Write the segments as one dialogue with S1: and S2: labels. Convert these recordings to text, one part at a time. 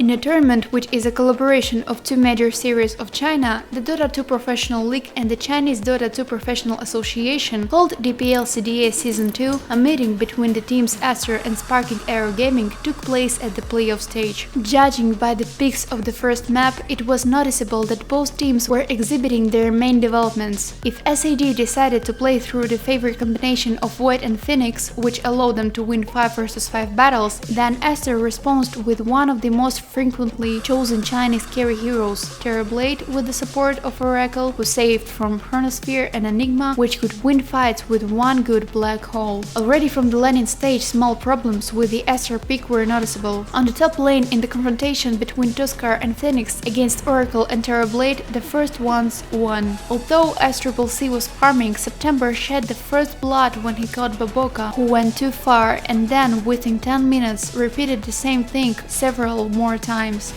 S1: In a tournament which is a collaboration of two major series of China, the Dota 2 Professional League and the Chinese Dota 2 Professional Association, called dpl-cda Season 2, a meeting between the teams Aster and Sparking Arrow Gaming took place at the playoff stage. Judging by the pics of the first map, it was noticeable that both teams were exhibiting their main developments. If SAG decided to play through the favorite combination of Void and Phoenix, which allowed them to win 5 vs 5 battles, then Aster responded with one of the most frequently chosen Chinese carry heroes, Terrorblade, with the support of Oracle, who saved from Chronosphere and Enigma, which could win fights with one good black hole. Already from the laning stage, small problems with the Aster pick were noticeable. On the top lane, in the confrontation between Tuskar and Phoenix against Oracle and Terrorblade, the first ones won. Although S-Triple-C was farming, September shed the first blood when he caught Baboka, who went too far, and then, within 10 minutes, repeated the same thing several more times.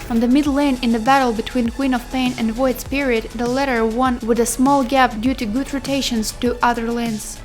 S1: On the mid lane, in the battle between Queen of Pain and Void Spirit, the latter won with a small gap due to good rotations to other lanes.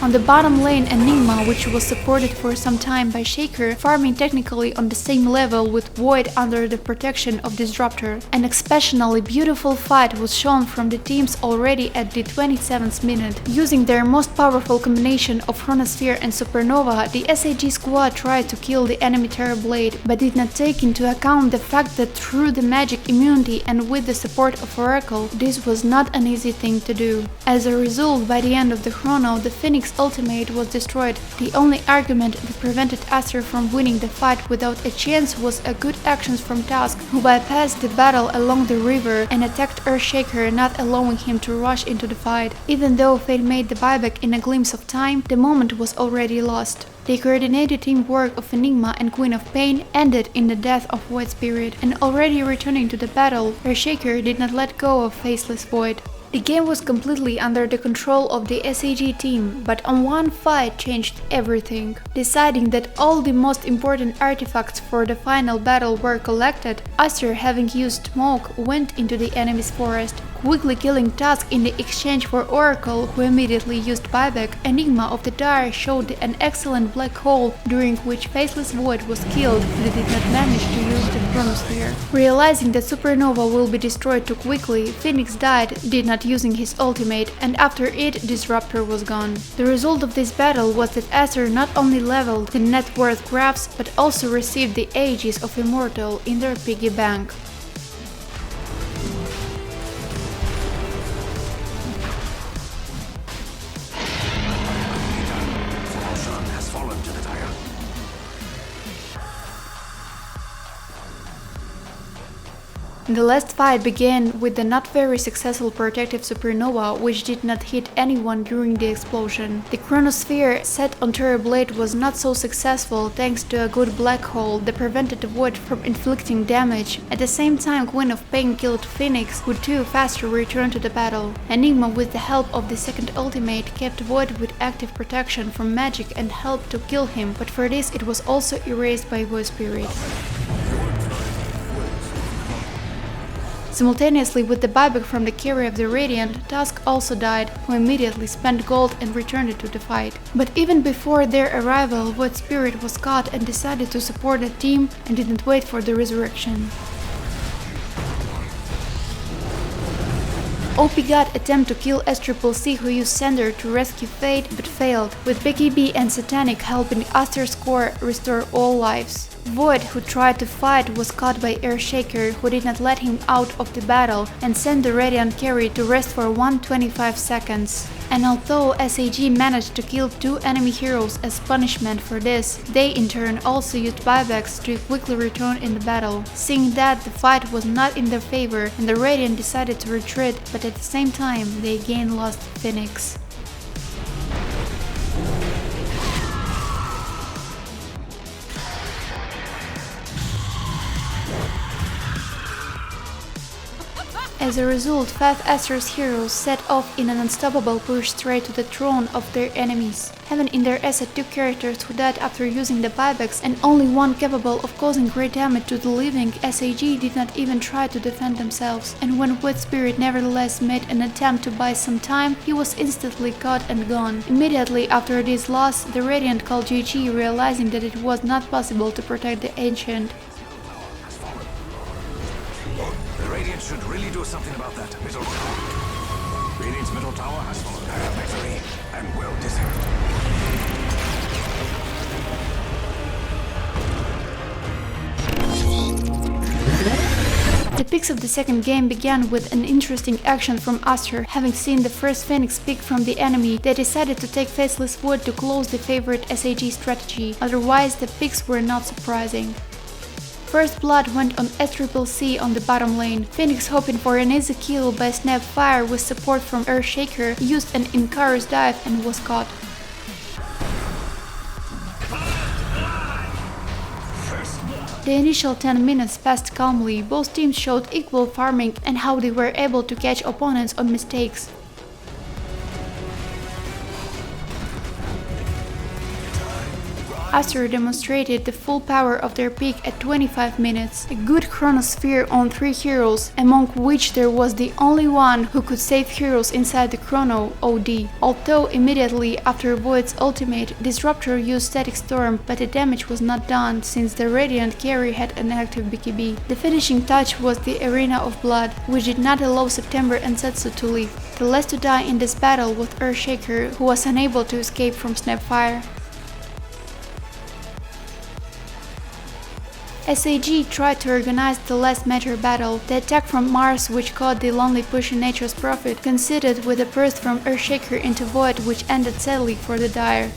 S1: On the bottom lane, Enigma, which was supported for some time by Shaker, farming technically on the same level with Void under the protection of Disruptor. An exceptionally beautiful fight was shown from the teams already at the 27th minute. Using their most powerful combination of Chronosphere and Supernova, the SAG squad tried to kill the enemy Terrorblade, but did not take into account the fact that through the magic immunity and with the support of Oracle, this was not an easy thing to do. As a result, by the end of the Chrono, the Phoenix ultimate was destroyed. The only argument that prevented Aster from winning the fight without a chance was a good actions from Tusk, who bypassed the battle along the river and attacked Earthshaker, not allowing him to rush into the fight. Even though Fate made the buyback in a glimpse of time, the moment was already lost. The coordinated teamwork of Enigma and Queen of Pain ended in the death of Void Spirit, and already returning to the battle, Earthshaker did not let go of Faceless Void. The game was completely under the control of the SAG team, but on one fight changed everything. Deciding that all the most important artifacts for the final battle were collected, Aster, having used smoke, went into the enemy's forest, quickly killing Tusk in the exchange for Oracle, who immediately used buyback. Enigma of the Dire showed an excellent black hole, during which Faceless Void was killed, but did not manage to use the Chronosphere. Realizing that Supernova will be destroyed too quickly, Phoenix died, did not using his ultimate, and after it, Disruptor was gone. The result of this battle was that Aster not only leveled the net worth graphs, but also received the Aegis of Immortal in their piggy bank. The last fight began with the not very successful protective Supernova, which did not hit anyone during the explosion. The Chronosphere set on Terrorblade was not so successful thanks to a good black hole that prevented the Void from inflicting damage. At the same time, Queen of Pain killed Phoenix, who too faster returned to the battle. Enigma, with the help of the second ultimate, kept Void with active protection from magic and helped to kill him, but for this it was also erased by Void Spirit. Simultaneously with the buyback from the carry of the Radiant, Tusk also died, who immediately spent gold and returned to the fight. But even before their arrival, Void Spirit was caught and decided to support the team and didn't wait for the resurrection. OP God attempted to kill S-Triple-C, who used Sander to rescue Fate, but failed, with Becky B and Satanic helping Aster's core restore all lives. Void, who tried to fight, was caught by Earthshaker, who did not let him out of the battle and sent the Radiant carry to rest for 125 seconds. And although SAG managed to kill 2 enemy heroes as punishment for this, they in turn also used buybacks to quickly return in the battle. Seeing that the fight was not in their favor and the Radiant decided to retreat, but at the same time they again lost Phoenix. As a result, 5 Aster's heroes set off in an unstoppable push straight to the throne of their enemies. Having in their asset 2 characters who died after using the buybacks and only one capable of causing great damage to the living, SAG did not even try to defend themselves, and when Void Spirit nevertheless made an attempt to buy some time, he was instantly caught and gone. Immediately after this loss, the Radiant called GG, realizing that it was not possible to protect the Ancient.
S2: The Radiant should really do something about that middle tower. Radiant's middle tower has fallen. Victory and well deserved.
S1: The picks of the second game began with an interesting action from Aster. Having seen the first Phoenix pick from the enemy, they decided to take Faceless Void to close the favorite SAG strategy, otherwise the picks were not surprising. First blood went on dpl-cda on the bottom lane. Phoenix, hoping for an easy kill by Snapfire with support from Earthshaker, used an Incarus dive and was caught. The initial 10 minutes passed calmly. Both teams showed equal farming and how they were able to catch opponents on mistakes. Aster demonstrated the full power of their pick at 25 minutes, a good chronosphere on 3 heroes, among which there was the only one who could save heroes inside the chrono, OD. Although immediately after Void's ultimate, Disruptor used Static Storm, but the damage was not done since the Radiant carry had an active BKB. The finishing touch was the Arena of Blood, which did not allow September and Setsu to leave. The last to die in this battle was Earthshaker, who was unable to escape from Snapfire. SAG tried to organize the last major battle. The attack from Mars, which caught the Lonely Push in Nature's Prophet, coincided with a burst from Earthshaker into Void, which ended sadly for the Dire.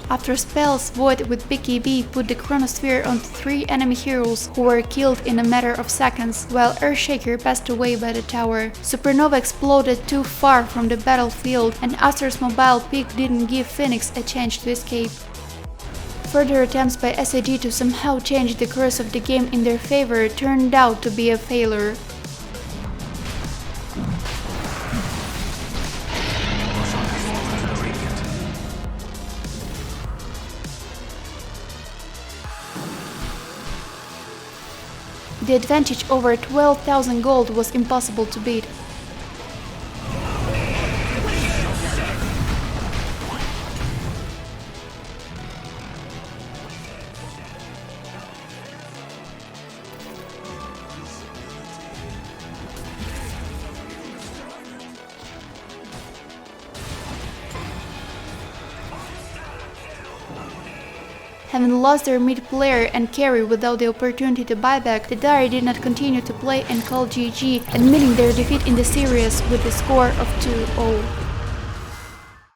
S1: After spells, Void with BKB put the Chronosphere on 3 enemy heroes who were killed in a matter of seconds, while Earthshaker passed away by the tower. Supernova exploded too far from the battlefield, and Aster's mobile pick didn't give Phoenix a chance to escape. Further attempts by SAG to somehow change the course of the game in their favor turned out to be a failure. The advantage over 12,000 gold was impossible to beat. Having lost their mid player and carry without the opportunity to buy back, the Dire did not continue to play and called GG, admitting their defeat in the series with a score of 2-0.